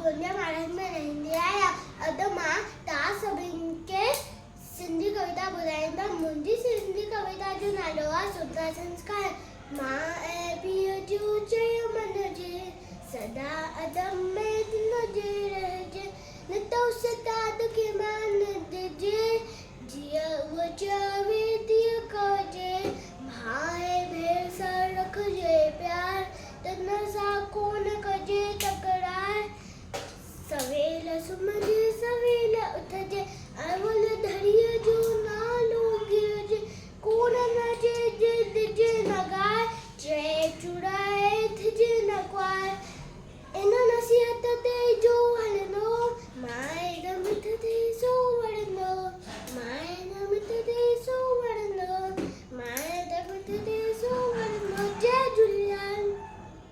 गोंदिया महाराज में रहंदी आहियां। अॼु मां तव्हां सभिनि खे सिंधी कविता ॿुधाईंदमि। मुंहिंजी सिंधी कविता जो नालो आहे सुठा संस्कार। मां ऐं पीउ जो चयो मञिजे, सदा अदब में दिलिजे रहिजे, न तो उस्ताद खे मान ॾिजे, जीअं उहो चवे तीअं कजे। भाउ ऐं भेण सां रखिजे प्यार, तन सां कोन कजे तकरार। सवेल सुम्हिजे सवेल उथजे, अवल